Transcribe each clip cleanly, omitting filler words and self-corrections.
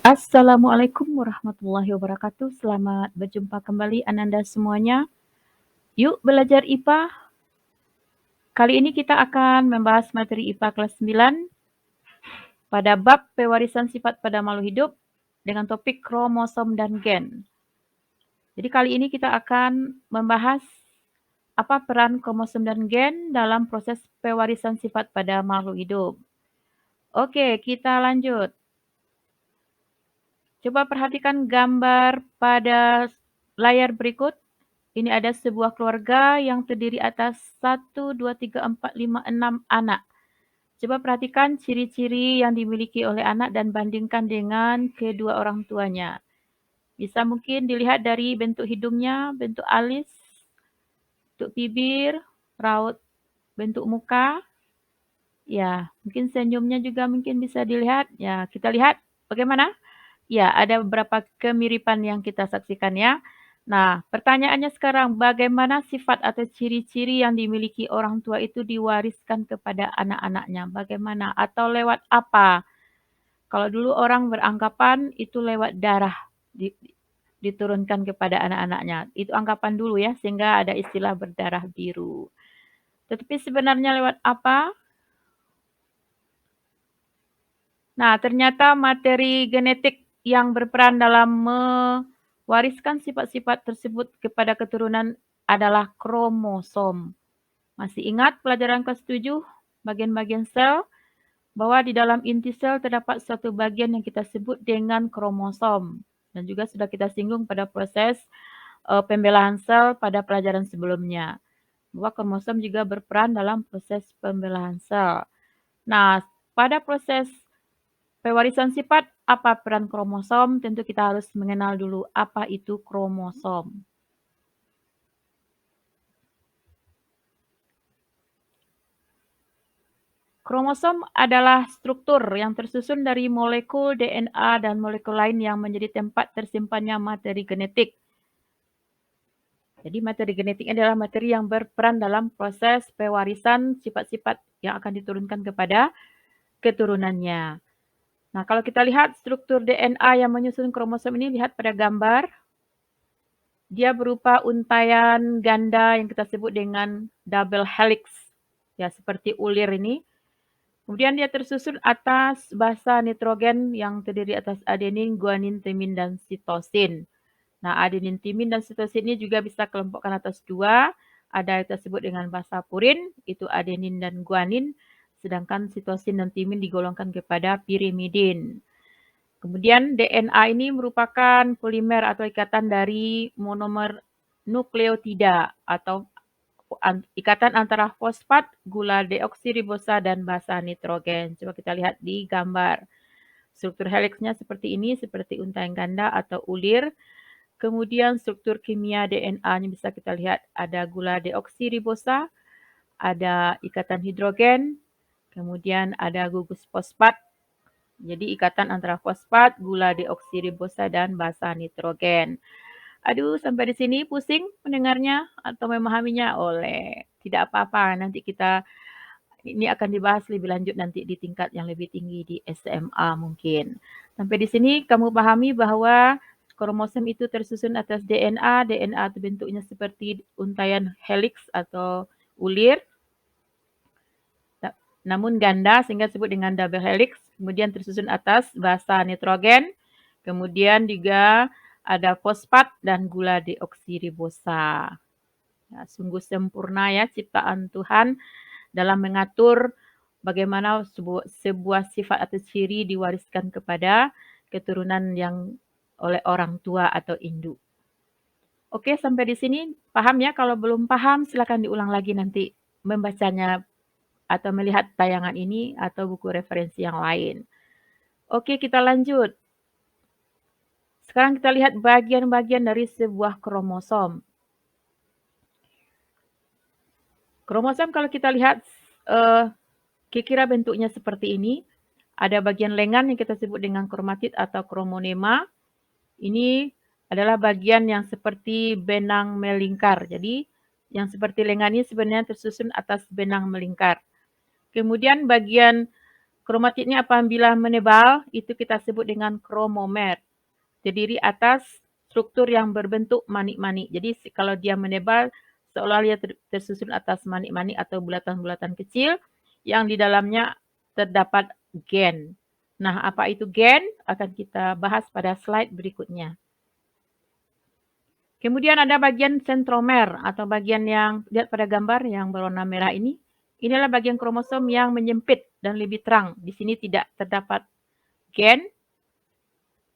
Assalamualaikum warahmatullahi wabarakatuh. Selamat berjumpa kembali Ananda semuanya. Yuk belajar IPA. Kali ini kita akan membahas materi IPA kelas 9 pada bab pewarisan sifat pada makhluk hidup dengan topik kromosom dan gen. Jadi kali ini kita akan membahas apa peran kromosom dan gen dalam proses pewarisan sifat pada makhluk hidup. Oke, kita lanjut. Coba perhatikan gambar pada layar berikut. Ini ada sebuah keluarga yang terdiri atas 1, 2, 3, 4, 5, 6 anak. Coba perhatikan ciri-ciri yang dimiliki oleh anak dan bandingkan dengan kedua orang tuanya. Bisa mungkin dilihat dari bentuk hidungnya, bentuk alis, bentuk bibir, raut bentuk muka. Ya, mungkin senyumnya juga mungkin bisa dilihat. Ya, kita lihat bagaimana? Ya, ada beberapa kemiripan yang kita saksikan ya. Nah, pertanyaannya sekarang, bagaimana sifat atau ciri-ciri yang dimiliki orang tua itu diwariskan kepada anak-anaknya? Bagaimana? Atau lewat apa? Kalau dulu orang beranggapan itu lewat darah diturunkan kepada anak-anaknya. Itu anggapan dulu ya, sehingga ada istilah berdarah biru. Tetapi sebenarnya lewat apa? Nah, ternyata materi genetik yang berperan dalam mewariskan sifat-sifat tersebut kepada keturunan adalah kromosom. Masih ingat pelajaran kelas 7, bagian-bagian sel, bahwa di dalam inti sel terdapat suatu bagian yang kita sebut dengan kromosom. Dan juga sudah kita singgung pada proses pembelahan sel pada pelajaran sebelumnya. Bahwa kromosom juga berperan dalam proses pembelahan sel. Nah, pada proses pewarisan sifat, apa peran kromosom? Tentu kita harus mengenal dulu apa itu kromosom. Kromosom adalah struktur yang tersusun dari molekul DNA dan molekul lain yang menjadi tempat tersimpannya materi genetik. Jadi materi genetik adalah materi yang berperan dalam proses pewarisan sifat-sifat yang akan diturunkan kepada keturunannya. Nah, kalau kita lihat struktur DNA yang menyusun kromosom ini, lihat pada gambar. Dia berupa untaian ganda yang kita sebut dengan double helix. Ya, seperti ulir ini. Kemudian dia tersusun atas basa nitrogen yang terdiri atas adenin, guanin, timin, dan sitosin. Nah, adenin, timin, dan sitosin ini juga bisa kelompokkan atas dua. Ada yang kita sebut dengan basa purin, itu adenin dan guanin. Sedangkan sitosin dan timin digolongkan kepada pirimidin. Kemudian DNA ini merupakan polimer atau ikatan dari monomer nukleotida atau ikatan antara fosfat, gula deoksiribosa, dan basa nitrogen. Coba kita lihat di gambar. Struktur helixnya seperti ini, seperti untaian ganda atau ulir. Kemudian struktur kimia DNA-nya bisa kita lihat ada gula deoksiribosa, ada ikatan hidrogen, kemudian ada gugus fosfat. Jadi ikatan antara fosfat, gula deoksiribosa, dan basa nitrogen. Aduh, sampai di sini pusing mendengarnya atau memahaminya? Oleh, tidak apa-apa. Nanti kita ini akan dibahas lebih lanjut nanti di tingkat yang lebih tinggi di SMA mungkin. Sampai di sini kamu pahami bahwa kromosom itu tersusun atas DNA. DNA itu bentuknya seperti untaian helix atau ulir. Namun ganda sehingga disebut dengan double helix. Kemudian tersusun atas basa nitrogen. Kemudian juga ada fosfat dan gula deoksiribosa. Ya, sungguh sempurna ya ciptaan Tuhan dalam mengatur bagaimana sebuah sifat atau ciri diwariskan kepada keturunan yang oleh orang tua atau induk. Oke, sampai di sini paham ya? Kalau belum paham silakan diulang lagi nanti membacanya atau melihat tayangan ini atau buku referensi yang lain. Oke, kita lanjut. Sekarang kita lihat bagian-bagian dari sebuah kromosom. Kromosom kalau kita lihat kira-kira bentuknya seperti ini. Ada bagian lengan yang kita sebut dengan kromatid atau kromonema. Ini adalah bagian yang seperti benang melingkar. Jadi yang seperti lengan ini sebenarnya tersusun atas benang melingkar. Kemudian bagian Kromatidnya apabila menebal, itu kita sebut dengan kromomer. Terdiri atas struktur yang berbentuk manik-manik. Jadi kalau dia menebal, seolah dia tersusun atas manik-manik atau bulatan-bulatan kecil yang di dalamnya terdapat gen. Nah, apa itu gen? Akan kita bahas pada slide berikutnya. Kemudian ada bagian sentromer atau bagian yang lihat pada gambar yang berwarna merah ini. Inilah bagian kromosom yang menyempit dan lebih terang. Di sini tidak terdapat gen.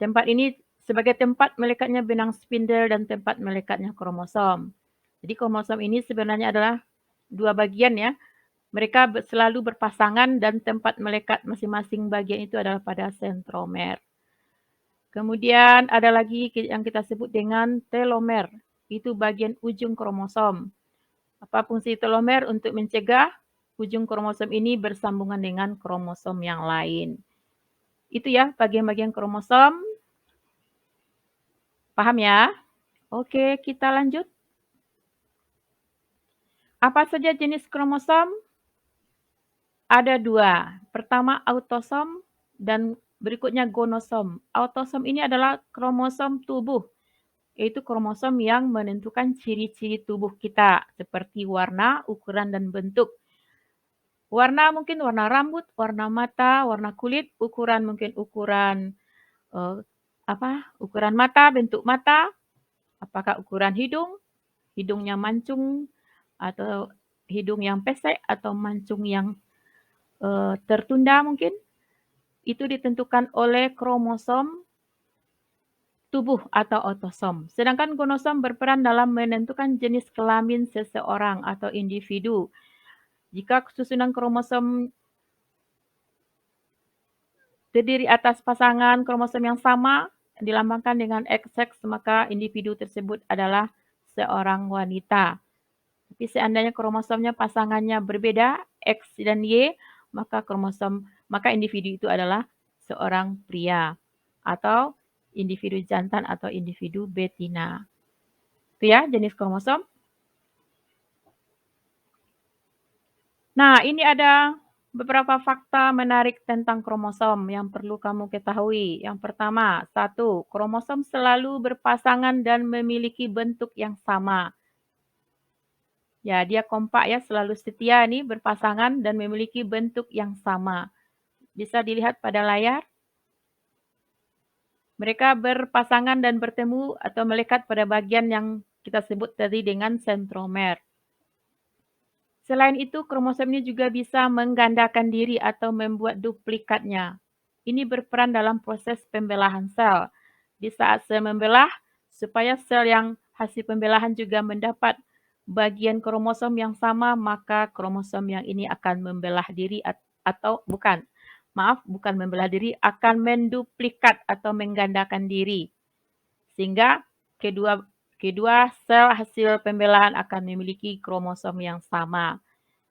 Tempat ini sebagai tempat melekatnya benang spindle dan tempat melekatnya kromosom. Jadi kromosom ini sebenarnya adalah dua bagian ya. Mereka selalu berpasangan dan tempat melekat masing-masing bagian itu adalah pada sentromer. Kemudian ada lagi yang kita sebut dengan telomer. Itu bagian ujung kromosom. Apa fungsi telomer? Untuk mencegah ujung kromosom ini bersambungan dengan kromosom yang lain. Itu ya bagian-bagian kromosom. Paham ya? Oke, kita lanjut. Apa saja jenis kromosom? Ada dua. Pertama autosom dan berikutnya gonosom. Autosom ini adalah kromosom tubuh, yaitu kromosom yang menentukan ciri-ciri tubuh kita seperti warna, ukuran, dan bentuk. Warna mungkin warna rambut, warna mata, warna kulit, ukuran mungkin ukuran ukuran mata, bentuk mata, apakah ukuran hidung, hidungnya mancung atau hidung yang pesek atau mancung yang tertunda mungkin. Itu ditentukan oleh kromosom tubuh atau autosom. Sedangkan gonosom berperan dalam menentukan jenis kelamin seseorang atau individu. Jika susunan kromosom terdiri atas pasangan kromosom yang sama, dilambangkan dengan XX, maka individu tersebut adalah seorang wanita. Tapi seandainya kromosomnya pasangannya berbeda, X dan Y, maka individu itu adalah seorang pria atau individu jantan atau individu betina. Itu ya jenis kromosom. Nah, ini ada beberapa fakta menarik tentang kromosom yang perlu kamu ketahui. Yang pertama, 1, kromosom selalu berpasangan dan memiliki bentuk yang sama. Ya, dia kompak ya, selalu setia nih berpasangan dan memiliki bentuk yang sama. Bisa dilihat pada layar. Mereka berpasangan dan bertemu atau melekat pada bagian yang kita sebut tadi dengan sentromer. Selain itu, kromosom ini juga bisa menggandakan diri atau membuat duplikatnya. Ini berperan dalam proses pembelahan sel. Di saat sel membelah, supaya sel yang hasil pembelahan juga mendapat bagian kromosom yang sama, maka kromosom yang ini akan membelah diri atau bukan membelah diri, akan menduplikat atau menggandakan diri. Sehingga kedua sel hasil pembelahan akan memiliki kromosom yang sama.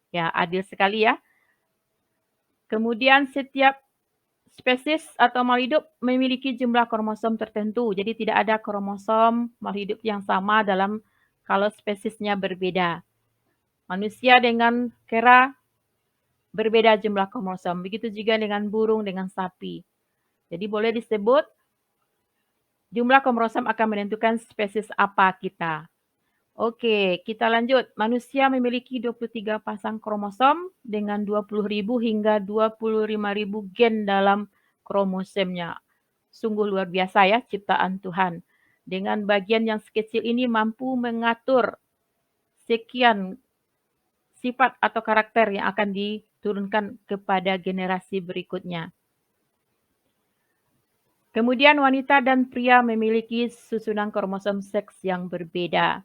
Ya, adil sekali ya. Kemudian setiap spesies atau makhluk hidup memiliki jumlah kromosom tertentu. Jadi tidak ada kromosom makhluk hidup yang sama dalam kalau spesiesnya berbeda. Manusia dengan kera berbeda jumlah kromosom. Begitu juga dengan burung, dengan sapi. Jadi boleh disebut jumlah kromosom akan menentukan spesies apa kita. Oke, kita lanjut. Manusia memiliki 23 pasang kromosom dengan 20.000 hingga 25.000 gen dalam kromosomnya. Sungguh luar biasa ya ciptaan Tuhan. Dengan bagian yang sekecil ini mampu mengatur sekian sifat atau karakter yang akan diturunkan kepada generasi berikutnya. Kemudian wanita dan pria memiliki susunan kromosom seks yang berbeda.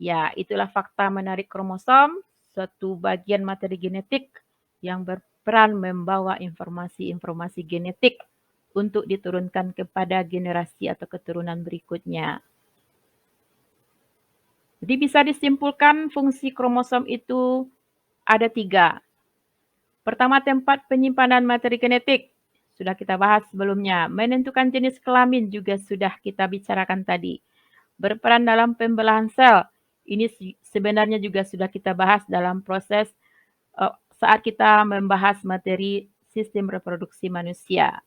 Ya, itulah fakta menarik kromosom, suatu bagian materi genetik yang berperan membawa informasi-informasi genetik untuk diturunkan kepada generasi atau keturunan berikutnya. Jadi bisa disimpulkan fungsi kromosom itu ada 3. Pertama, tempat penyimpanan materi genetik. Sudah kita bahas sebelumnya. Menentukan jenis kelamin juga sudah kita bicarakan tadi. Berperan dalam pembelahan sel. Ini sebenarnya juga sudah kita bahas dalam proses saat kita membahas materi sistem reproduksi manusia.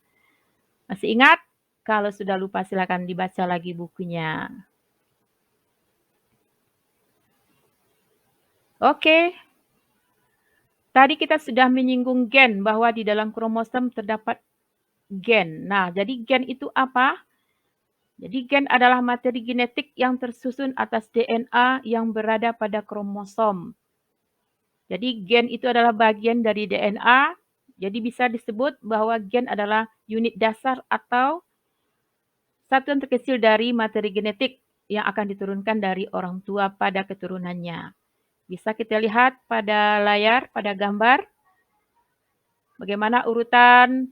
Masih ingat? Kalau sudah lupa silakan dibaca lagi bukunya. Oke. Tadi kita sudah menyinggung gen bahwa di dalam kromosom terdapat gen. Nah, jadi gen itu apa? Jadi gen adalah materi genetik yang tersusun atas DNA yang berada pada kromosom. Jadi gen itu adalah bagian dari DNA. Jadi bisa disebut bahwa gen adalah unit dasar atau satuan terkecil dari materi genetik yang akan diturunkan dari orang tua pada keturunannya. Bisa kita lihat pada layar, pada gambar, bagaimana urutan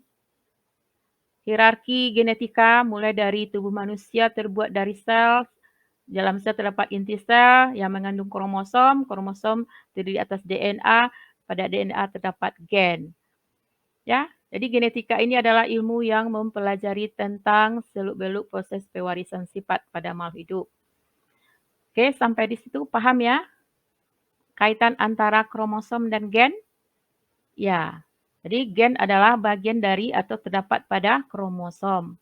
hierarki genetika mulai dari tubuh manusia terbuat dari sel. Dalam sel terdapat inti sel yang mengandung kromosom. Kromosom terdiri atas DNA. Pada DNA terdapat gen. Ya, jadi genetika ini adalah ilmu yang mempelajari tentang seluk-beluk proses pewarisan sifat pada makhluk hidup. Oke, sampai di situ paham ya? Kaitan antara kromosom dan gen? Ya, jadi gen adalah bagian dari atau terdapat pada kromosom.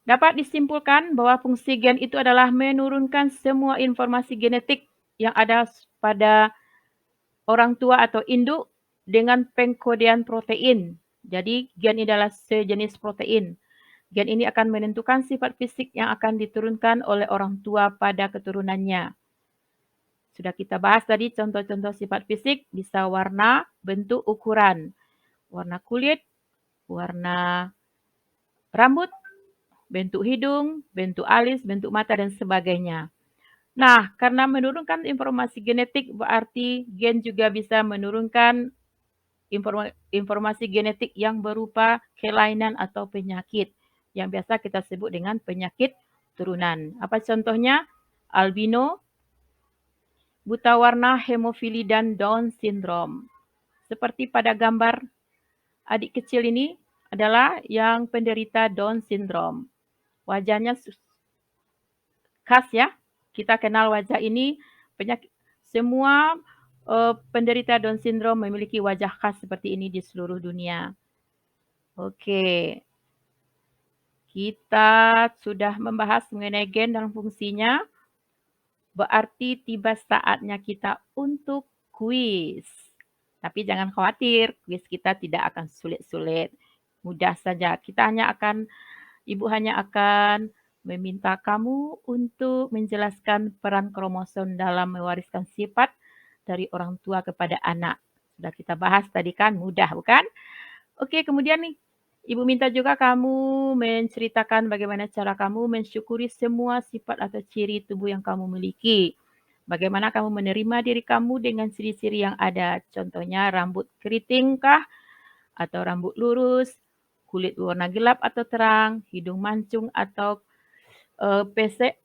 Dapat disimpulkan bahwa fungsi gen itu adalah menurunkan semua informasi genetik yang ada pada orang tua atau induk dengan pengkodean protein. Jadi gen ini adalah sejenis protein. Gen ini akan menentukan sifat fisik yang akan diturunkan oleh orang tua pada keturunannya. Sudah kita bahas tadi contoh-contoh sifat fisik, bisa warna, bentuk, ukuran. Warna kulit, warna rambut, bentuk hidung, bentuk alis, bentuk mata, dan sebagainya. Nah, karena menurunkan informasi genetik berarti gen juga bisa menurunkan informasi genetik yang berupa kelainan atau penyakit yang biasa kita sebut dengan penyakit turunan. Apa contohnya? Albino, buta warna, hemofili, dan Down syndrome. Seperti pada gambar adik kecil ini adalah yang penderita Down syndrome. Wajahnya khas ya. Kita kenal wajah ini, semua penderita Down syndrome memiliki wajah khas seperti ini di seluruh dunia. Oke. Kita sudah membahas mengenai gen dan fungsinya. Berarti tiba saatnya kita untuk kuis. Tapi jangan khawatir, kuis kita tidak akan sulit-sulit. Mudah saja. Ibu hanya akan meminta kamu untuk menjelaskan peran kromosom dalam mewariskan sifat dari orang tua kepada anak. Sudah kita bahas tadi kan, mudah bukan? Oke, kemudian nih, Ibu minta juga kamu menceritakan bagaimana cara kamu mensyukuri semua sifat atau ciri tubuh yang kamu miliki. Bagaimana kamu menerima diri kamu dengan ciri-ciri yang ada. Contohnya rambut keriting kah? Atau rambut lurus, kulit warna gelap atau terang, hidung mancung atau pesek,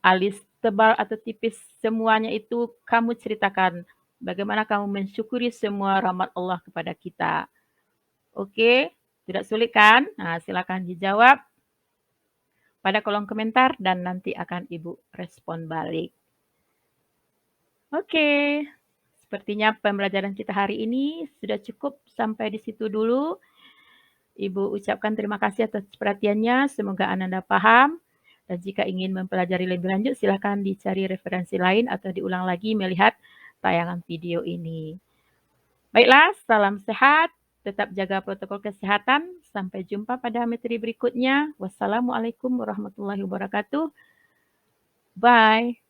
alis tebal atau tipis, semuanya itu kamu ceritakan. Bagaimana kamu mensyukuri semua rahmat Allah kepada kita. Oke, tidak sulit kan? Nah, silakan dijawab pada kolom komentar dan nanti akan Ibu respon balik. Oke, sepertinya pembelajaran kita hari ini sudah cukup sampai di situ dulu. Ibu ucapkan terima kasih atas perhatiannya, semoga Anda paham. Dan jika ingin mempelajari lebih lanjut, silakan dicari referensi lain atau diulang lagi melihat tayangan video ini. Baiklah, salam sehat, tetap jaga protokol kesehatan. Sampai jumpa pada materi berikutnya. Wassalamualaikum warahmatullahi wabarakatuh. Bye.